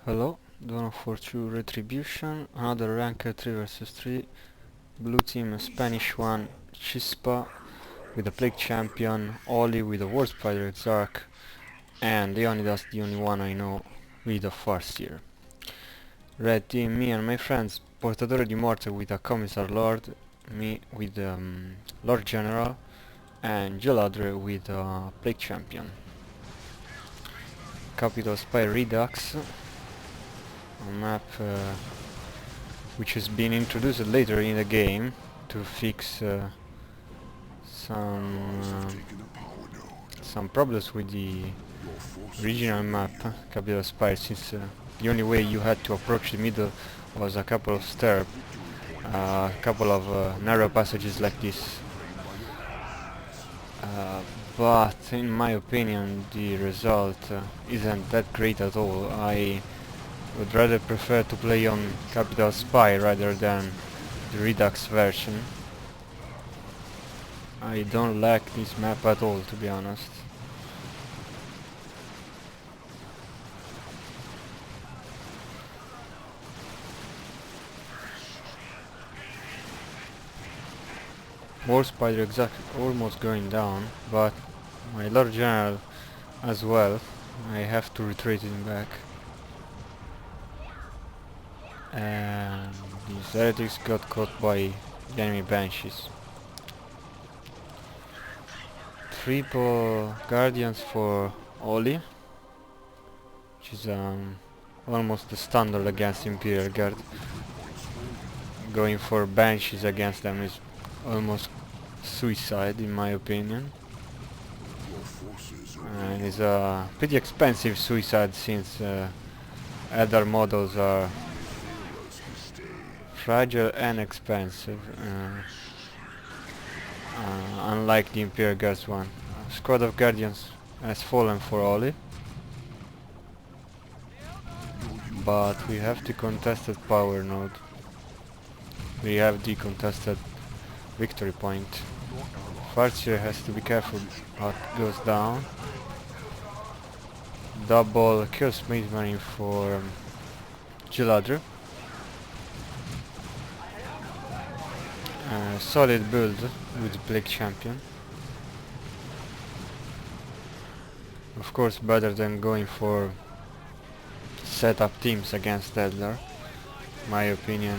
Hello, Dono for 2 Retribution, another ranked 3 versus 3, blue team a Spanish one, Chispa with a Plague Champion, Oli with a War Spider Exarch, and Leonidas, the only one I know, with a Farseer. Red team, me and my friends, Portatore di Morte with a Commissar Lord, me with Lord General, and Geladre with a Plague Champion. Capital Spy Redux, a map which has been introduced later in the game to fix some some problems with the original map, Capital Spire, since the only way you had to approach the middle was a couple of stairs, a couple of narrow passages like this. But in my opinion the result isn't that great at all. I would rather prefer to play on Capital Spy rather than the Redux version. I don't like this map at all, to be honest. War Spider exactly almost going down, but my Lord General as well. I have to retreat him back. And these heretics got caught by the enemy banshees. Triple guardians for Oli, which is almost the standard against Imperial Guard. Going for banshees against them is almost suicide in my opinion. And it's a pretty expensive suicide since other models are fragile and expensive, unlike the Imperial Guards one. Squad of Guardians has fallen for Oli, but we have the contested power node. We have the contested victory point. Farseer has to be careful what goes down. Double Chaos Maze Marine for Geladre. Solid build with Plague Champion. Of course better than going for setup teams against Adler. My opinion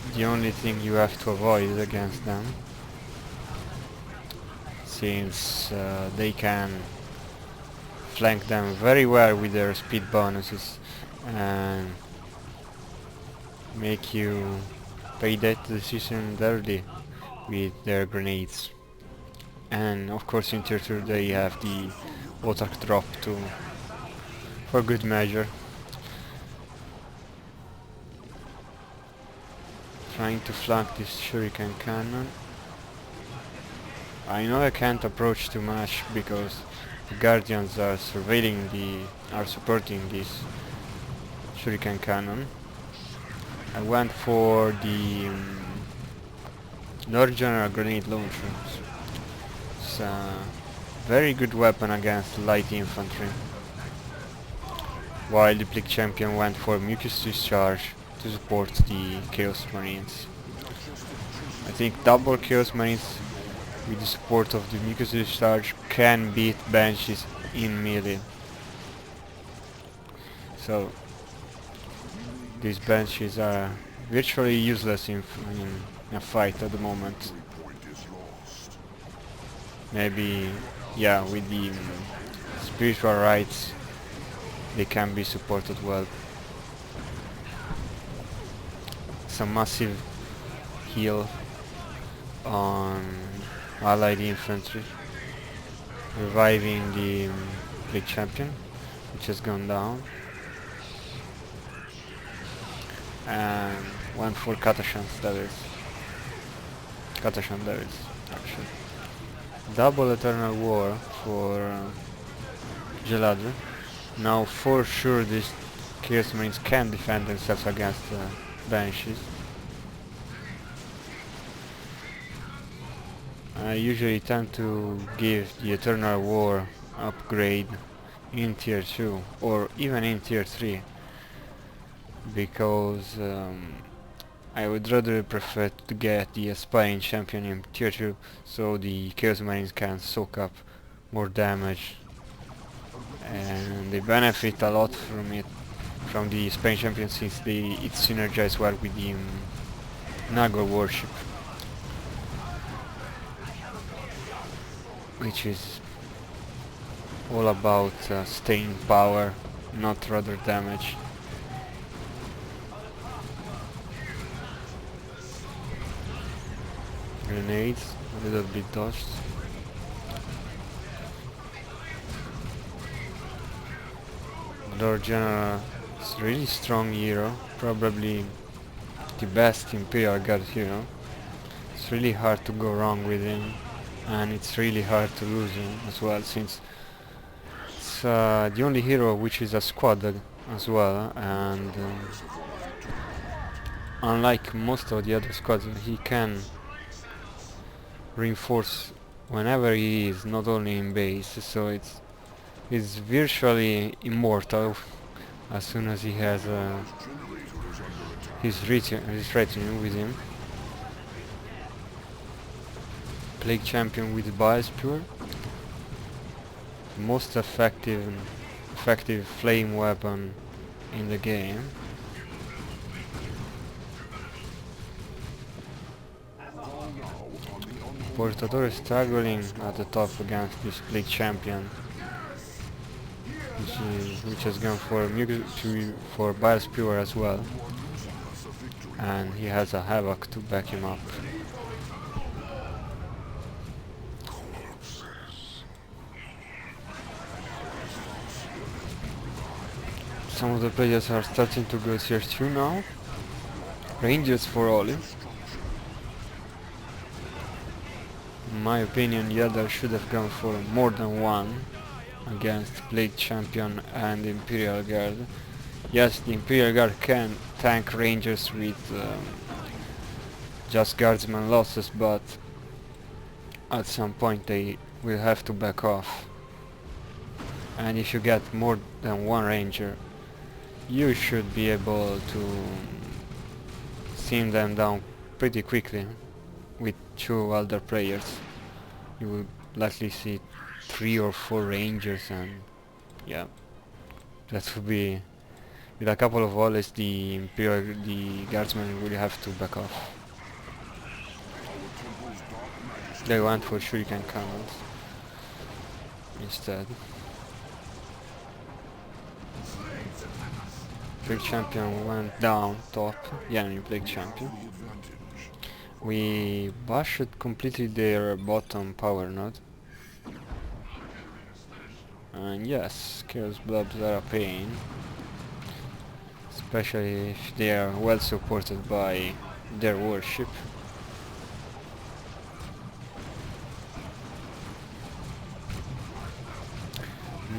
is the only thing you have to avoid against them, since they can flank them very well with their speed bonuses and make you pay that decision early with their grenades. And of course in tier 2 they have the water drop too, for good measure. Trying to flank this shuriken cannon. I know I can't approach too much because the guardians are supporting this shuriken cannon. I went for the Lord General grenade launcher. It's a very good weapon against light infantry, while the Plague Champion went for mucus discharge to support the Chaos Marines. I think double Chaos Marines with the support of the mucus discharge can beat banshees in melee. So these banshees are virtually useless in a fight at the moment. Maybe, yeah, with the spiritual rights they can be supported well. Some massive heal on allied infantry, reviving the Plague Champion, which has gone down, and went for Katashan Devils, actually. Double Eternal War for Geladre. Now for sure these Chaos Marines can defend themselves against banshees. I usually tend to give the Eternal War upgrade in tier 2 or even in tier 3, because I would rather prefer to get the aspiring champion in tier 2 so the Chaos Marines can soak up more damage, and they benefit a lot from it, from the aspiring champion, since it synergizes well with the Nagor worship, which is all about staying power, not rather damage. Grenades, a little bit dodged. Lord General is a really strong hero, probably the best Imperial Guard hero. It's really hard to go wrong with him, and it's really hard to lose him as well, since it's the only hero which is a squad as well, and unlike most of the other squads, he can reinforce whenever he is, not only in base, so he's virtually immortal as soon as he has his retinue with him. Plague Champion with Biosphere, most effective flame weapon in the game. Portador is struggling at the top against this Plague Champion, which has gone for for Biosphere as well, and he has a Havoc to back him up. Some of the players are starting to go tier 2 now. Rangers for Oli. In my opinion, Yadar should have gone for more than one against Plague Champion and Imperial Guard. Yes, the Imperial Guard can tank Rangers with just guardsman losses, but at some point they will have to back off. And if you get more than one Ranger, you should be able to sim them down pretty quickly with 2 other players. You will likely see 3 or 4 Rangers, and yeah, that would be, with a couple of volleys, the guardsmen will have to back off. They went for shuriken cannons instead. Plague Champion went down top, the enemy Plague Champion. We bashed completely their bottom power node. And yes, Chaos Blobs are a pain, especially if they are well supported by their warship.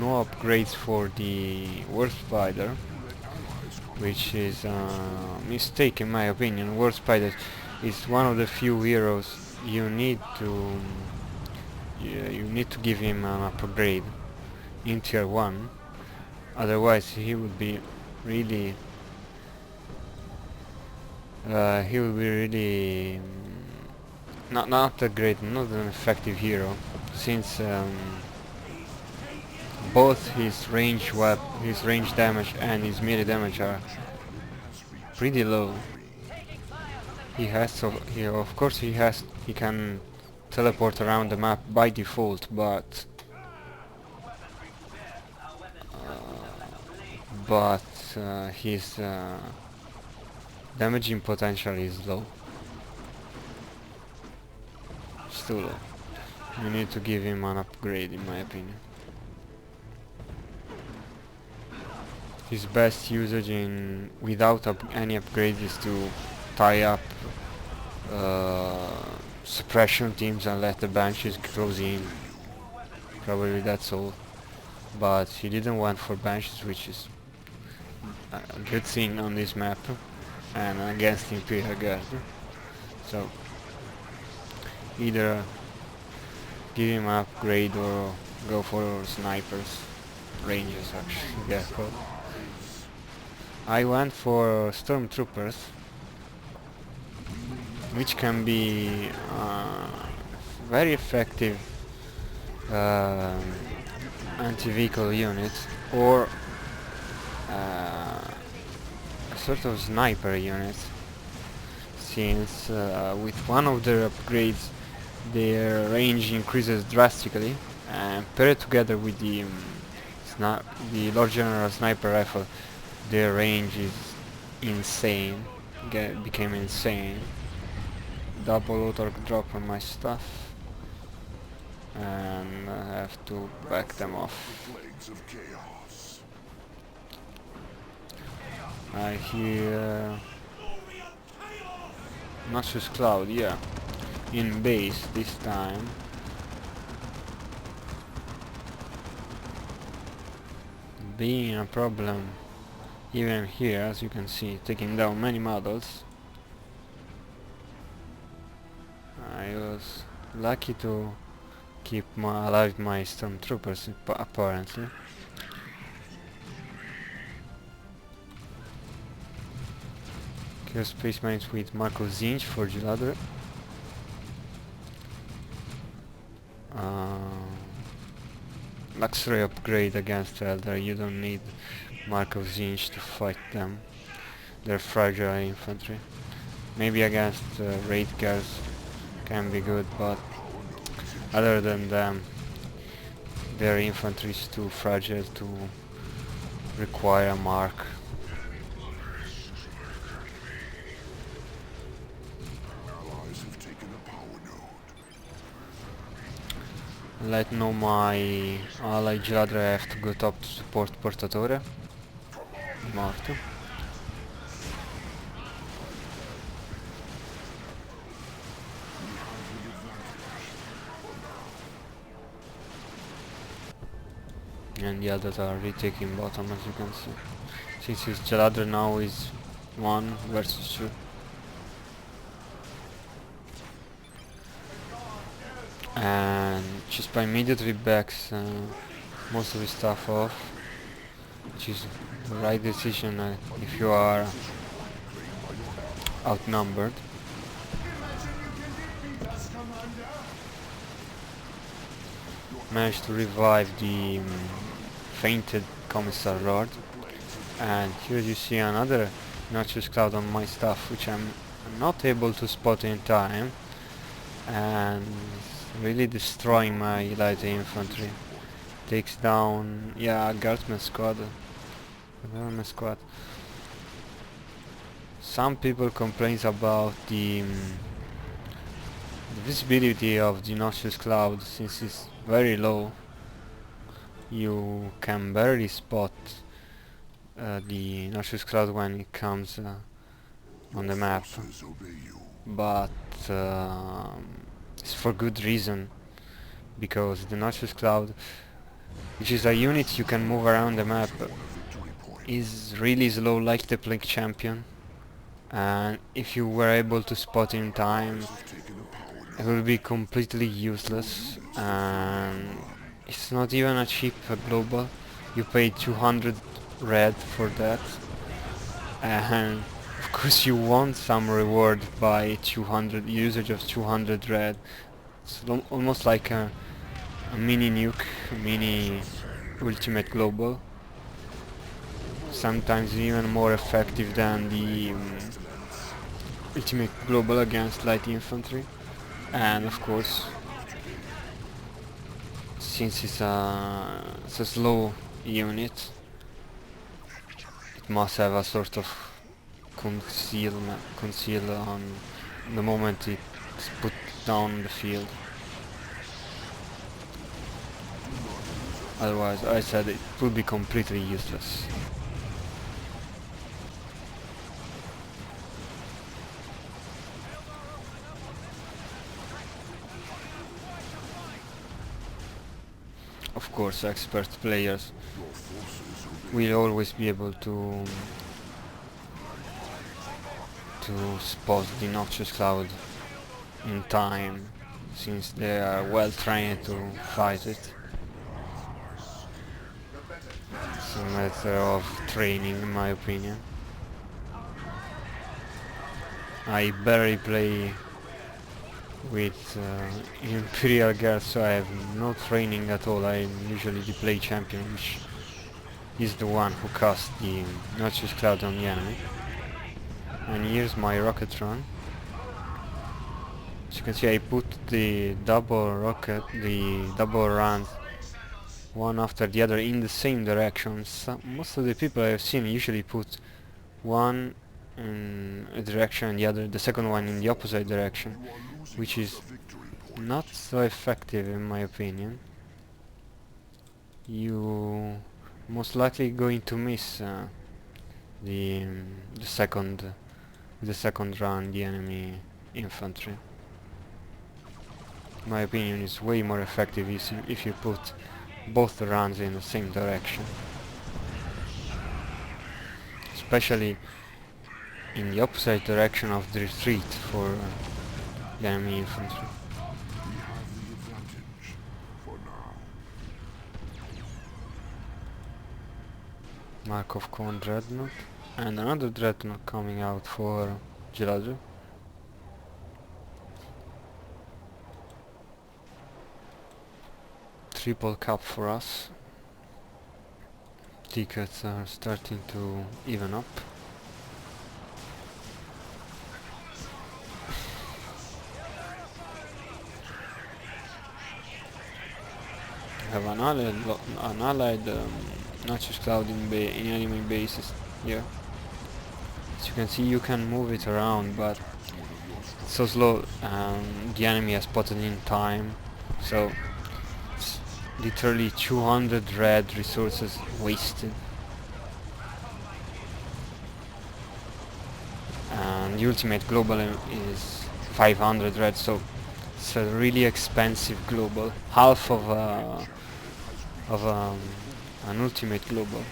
No upgrades for the War Spider, which is a mistake in my opinion. War Spider is one of the few heroes you need to give him an upgrade in tier 1, otherwise he would be really not a great, not an effective hero, since both his range damage and his melee damage are pretty low. He can teleport around the map by default, but his damaging potential is low. Still low. You need to give him an upgrade, in my opinion. His best usage without any upgrades is to tie up suppression teams and let the Banshees close in. Probably that's all. But he didn't want for Banshees, which is a good thing on this map and against Imperial Guard. So either give him an upgrade or go for snipers. ranges actually get called. I went for stormtroopers, which can be very effective um, anti-vehicle unit, or a sort of sniper unit, since with one of their upgrades their range increases drastically, and paired together with the Lord General sniper rifle, their range is insane. Became insane. Double auto drop on my stuff, and I have to back them off. I hear Noxious Cloud, yeah, in base this time. Being a problem even here, as you can see, taking down many models. I was lucky to keep alive my stormtroopers apparently. Kill Space Marines with Marco Zinch for Geladre. Luxury upgrade against Elder, you don't need Marco Zinch to fight them. They're fragile infantry. Maybe against raid guards can be good, but other than them, their infantry is too fragile to require a mark. Let know my ally Geladre have to go top to support Portatore. Morto. And the others are retaking bottom, as you can see. Since his Geladre now is 1 versus 2. And Chispa immediately backs most of his stuff off, which is the right decision if you are outnumbered. Managed to revive the fainted Commissar Lord, and here you see another Noxious Cloud on my stuff, which I'm not able to spot in time, and really destroying my light infantry. Takes down, yeah, guardsman squad. Guardsman squad. Some people complain about the visibility of the Noxious Cloud, since it's very low. You can barely spot the Noxious Cloud when it comes on the map, but it's for good reason, because the Noxious Cloud, which is a unit you can move around the map, is really slow like the Plague Champion, and if you were able to spot in time, it will be completely useless. And it's not even a cheap global. You pay 200 red for that, and of course you want some reward by 200 usage of 200 red. It's almost like a mini nuke, a mini ultimate global. Sometimes even more effective than the ultimate global against light infantry. And of course, since it's a slow unit, it must have a sort of conceal on the moment it's put down on the field. Otherwise, I said it would be completely useless. Of course, expert players will always be able to spot the Noxious Cloud in time, since they are well trained to fight it. a matter of training, in my opinion. I barely play with Imperial Guard, so I have no training at all. I'm usually the play champion, which is the one who casts the Noxious Cloud on the enemy. And here's my Rocketron. As you can see, I put the double rocket, the double runs, one after the other in the same direction. Most of the people I've seen usually put one in a direction and the second one in the opposite direction, which is not so effective in my opinion. You most likely going to miss the second run, the enemy infantry. In my opinion, it's way more effective if you put both the runs in the same direction, especially in the opposite direction of the retreat for the enemy infantry. Markov Cone Dreadnought, and another Dreadnought coming out for Geladru. Triple cup for us. Tickets are starting to even up. Have an allied Noxious Cloud in enemy bases here. As you can see, you can move it around, but it's so slow. The enemy has spotted in time, so it's literally 200 red resources wasted. And the ultimate global is 500 red, so it's a really expensive global, half of an ultimate global.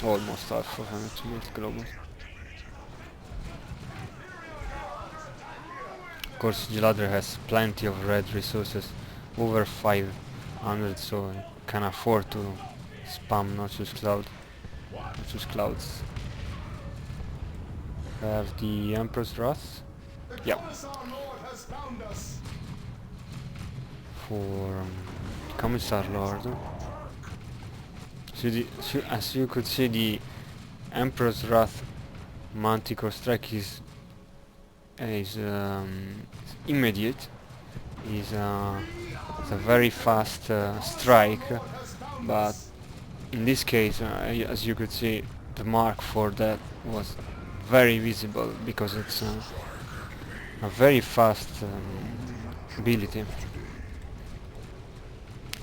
Almost half of an ultimate global. Of course, Geladru has plenty of red resources, over 500, so he can afford to spam Noxious Clouds. Have the Emperor's Wrath. Yep. For Commissar Lord. So as you could see, the Emperor's Wrath Manticore strike is immediate. It's a very fast strike, but in this case, as you could see, the mark for that was very visible because it's a very fast ability,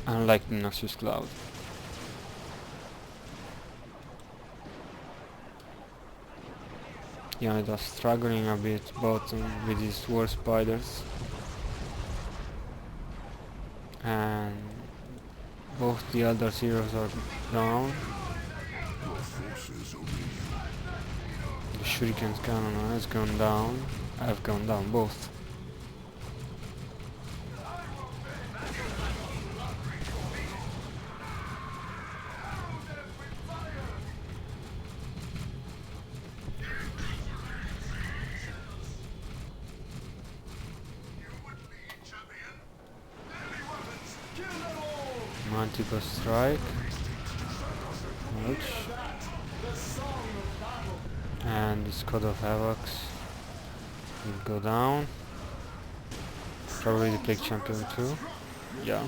unlike the Noxious Cloud. Yeah, it was struggling a bit bottom with his war spiders, and both the other heroes are down. The Shuriken's cannon has gone down. I've gone down both. Manticore strike. Ouch. And the Squad of Havocs will go down. Probably the Plague Champion too. Yeah.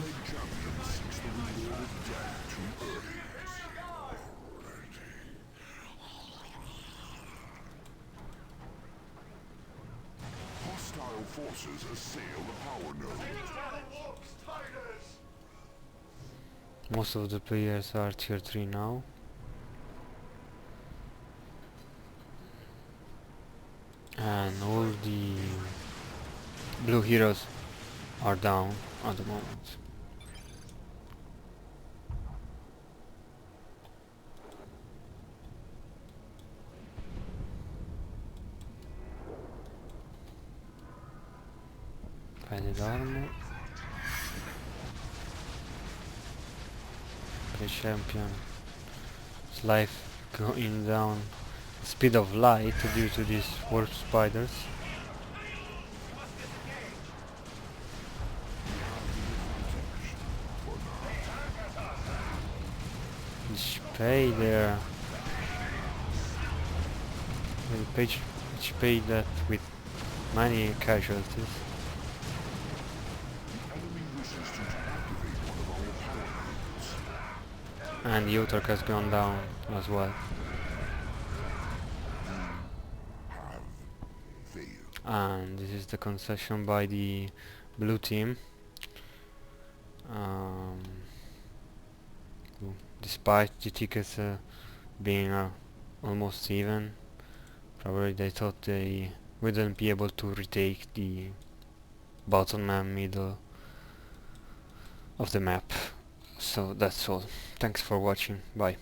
Hostile forces assail the power node. Most of the players are tier 3 now. And all the blue heroes are down at the moment. Padded armor. The champion. His life going down the speed of light due to these warp spiders. Pay there. Which paid that with many casualties. Enemy wishes to activate one of our power nodes. And the Utark has gone down as well. Have failed. And this is the concession by the blue team. Um, Despite the tickets being almost even, probably they thought they wouldn't be able to retake the bottom and middle of the map. So that's all. Thanks for watching. Bye.